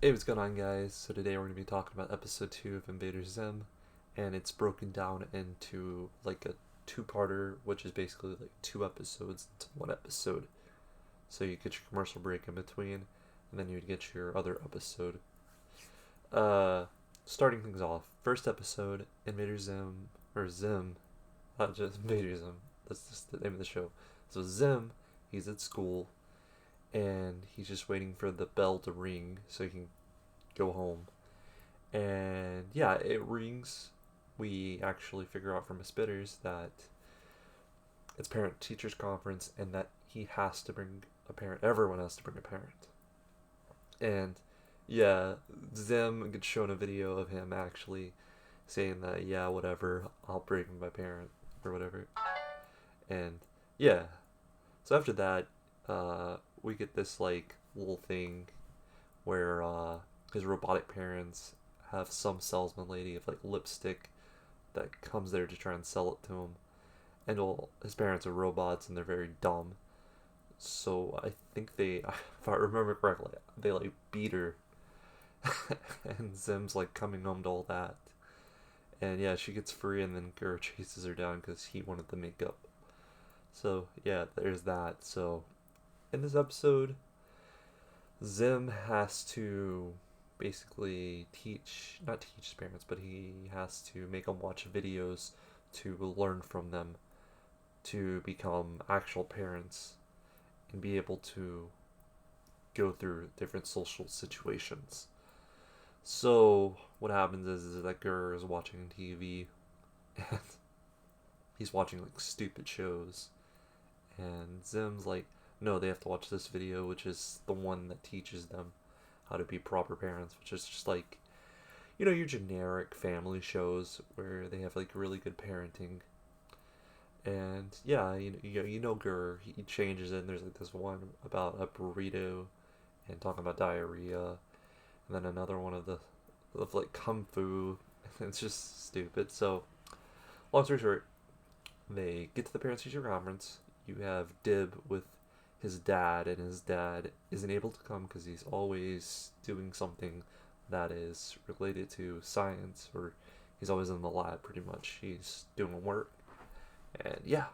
Hey, what's going on, guys? So today we're going to be talking about episode 2 of Invader Zim, and it's broken down into like a two-parter, which is basically like two episodes into one episode. So you get your commercial break in between, and then you get your other episode. Uh, Starting things off, first episode, Invader Zim, or Zim, not just Invader Zim, that's just the name of the show. So Zim, he's at school, and he's just waiting for the bell to ring so he can go home. And yeah, it rings. We actually figure out from his bitters that it's parent teachers conference and that he has to bring a parent. Everyone has to bring a parent. And yeah, Zim gets shown a video of him actually saying that, yeah, whatever, I'll bring my parent or whatever. And yeah, so after that, we get this like little thing where his robotic parents have some salesman lady of like lipstick that comes there to try and sell it to him. And all his parents are robots and they're very dumb. So I think they, if I remember correctly, they like beat her, and Zim's like coming home to all that. And yeah, she gets free, and then Gur chases her down because he wanted the makeup. So yeah, there's that. So in this episode, Zim has to basically not teach his parents, but he has to make them watch videos to learn from them to become actual parents and be able to go through different social situations. So what happens is that Gurr is watching TV and he's watching like stupid shows, and Zim's like, no, they have to watch this video, which is the one that teaches them how to be proper parents, which is just like, your generic family shows where they have like really good parenting. And yeah, Gurr, he changes it, and there's like this one about a burrito and talking about diarrhea, and then another one of like kung fu. It's just stupid. So, long story short, they get to the parents teacher conference. You have Dib with his dad, and his dad isn't able to come because he's always doing something that is related to science, or he's always in the lab pretty much. He's doing work. And yeah.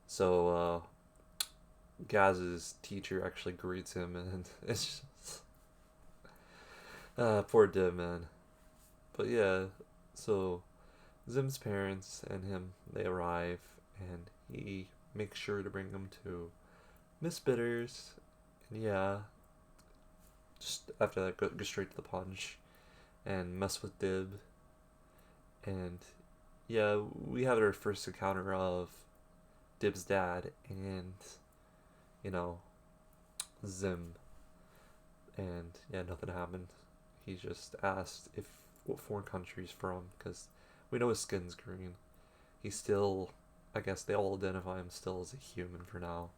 So Gaz's teacher actually greets him, and it's just poor Dib, man. But yeah, so Zim's parents and him, they arrive, and he makes sure to bring them to Miss Bitters. And yeah, just after that, go straight to the punch and mess with Dib. And yeah, we have our first encounter of Dib's dad and, you know, Zim. And yeah, nothing happened. He just asked if what foreign country he's from, because we know his skin's green. He's still, I guess they all identify him still as a human for now.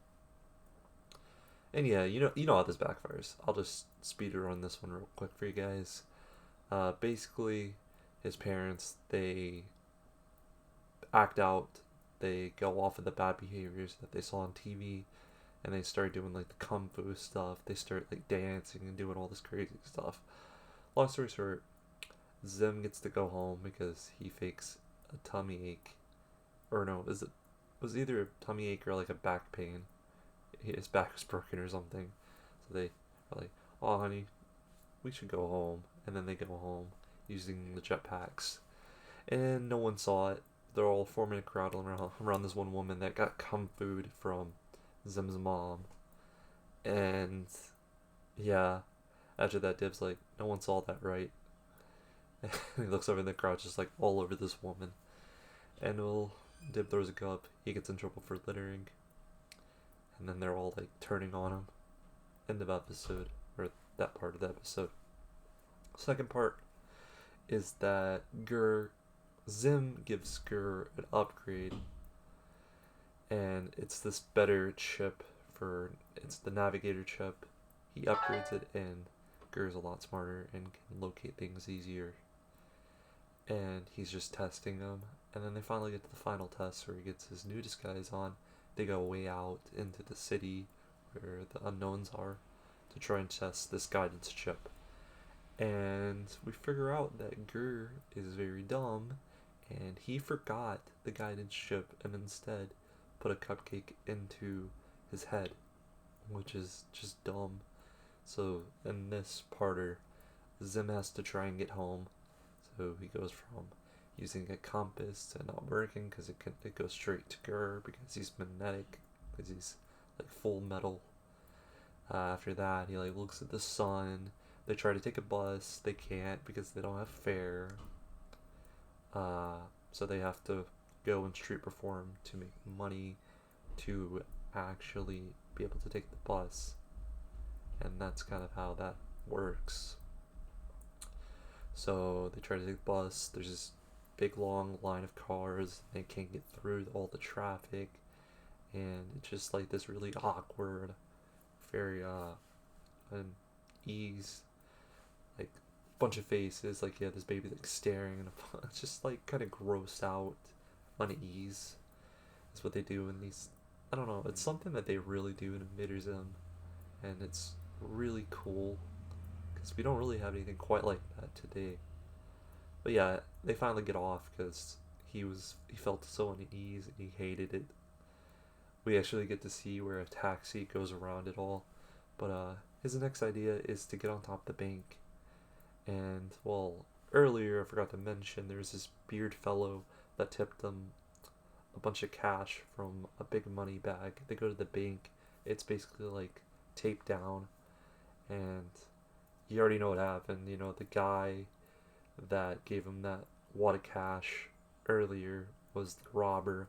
And yeah, you know how this backfires. I'll just speed run this one real quick for you guys. Basically, his parents, they act out. They go off of the bad behaviors that they saw on TV, and they start doing like the kung fu stuff. They start like dancing and doing all this crazy stuff. Long story short, Zim gets to go home because he fakes a tummy ache, or no, it was either a tummy ache or like a back pain. His back was broken or something. So they are like, "Oh, honey, we should go home." And then they go home using the jetpacks, and no one saw it. They're all forming a crowd around this one woman that got kung food from Zim's mom. And yeah, after that, Dib's like, "No one saw that, right?" And he looks over in the crowd, just like all over this woman. And well, Dib throws a cup. He gets in trouble for littering, and then they're all like turning on him. End of episode, or that part of the episode. Second part is that Zim gives Gur an upgrade, and it's this better chip it's the navigator chip. He upgrades it, and Gur's a lot smarter and can locate things easier. And he's just testing them, and then they finally get to the final test where he gets his new disguise on. They go way out into the city where the unknowns are to try and test this guidance chip. And we figure out that Gur is very dumb and he forgot the guidance chip and instead put a cupcake into his head, which is just dumb. So in this parter, Zim has to try and get home. So he goes from using a compass to not working because it goes straight to Gur because he's magnetic, because he's like full metal. After that, he like looks at the sun. They try to take a bus. They can't because they don't have fare. So they have to go and street perform to make money to actually be able to take the bus. And that's kind of how that works. So they try to take the bus. There's this big long line of cars. They can't get through all the traffic. And it's just like this really awkward, very unease, like bunch of faces, like this baby like staring, and it's just like kind of grossed out, unease. Is what they do in these. I don't know. It's something that they really do in Invader Zim, and it's really cool because we don't really have anything quite like that today. But yeah, they finally get off because he felt so unease and he hated it. We actually get to see where a taxi goes around it all, but his next idea is to get on top of the bank. And well, earlier I forgot to mention there's this beard fellow that tipped them a bunch of cash from a big money bag. They go to the bank. It's basically like taped down, and you already know what happened. You know, the guy that gave him that wad of cash earlier was the robber,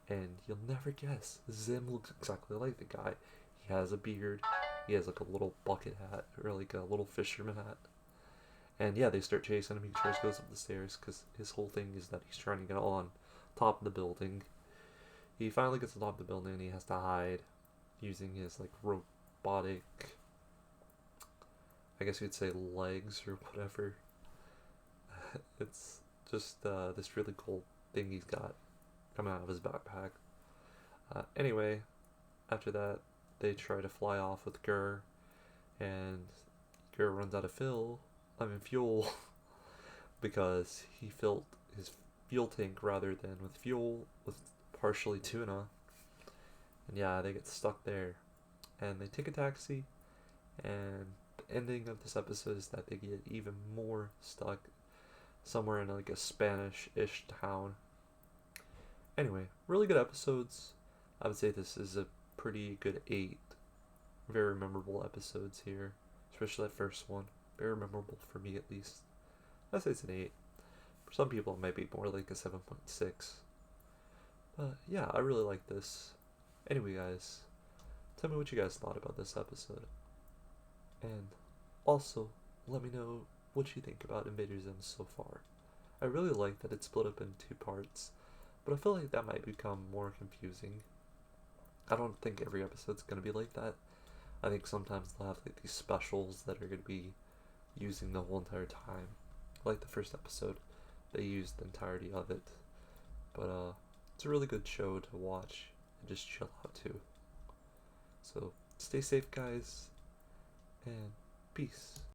and you'll never guess. Zim looks exactly like the guy. He has a beard. He has like a little bucket hat, or like a little fisherman hat. And yeah, they start chasing him. He tries to go up the stairs because his whole thing is that he's trying to get on top of the building. He finally gets on top of the building and he has to hide using his like robotic, I guess you'd say, legs or whatever. It's just this really cool thing he's got coming out of his backpack. Anyway, after that, they try to fly off with Gur, and Gur runs out of fuel, because he filled his fuel tank rather than with fuel with partially tuna. And yeah, they get stuck there, and they take a taxi, and the ending of this episode is that they get even more stuck somewhere in like a Spanish-ish town. Anyway, really good episodes. I would say this is a pretty good 8 very memorable episodes here, especially that first one. Very memorable for me, at least. I'd say it's an 8. For some people it might be more like a 7.6. But yeah, I really like this. Anyway guys, tell me what you guys thought about this episode. And also, let me know what you think about Invader Zim so far. I really like that it's split up in 2 parts, but I feel like that might become more confusing. I don't think every episode's going to be like that. I think sometimes they'll have like these specials that are going to be using the whole entire time. Like the first episode, they used the entirety of it. But it's a really good show to watch and just chill out to. So stay safe guys, and peace.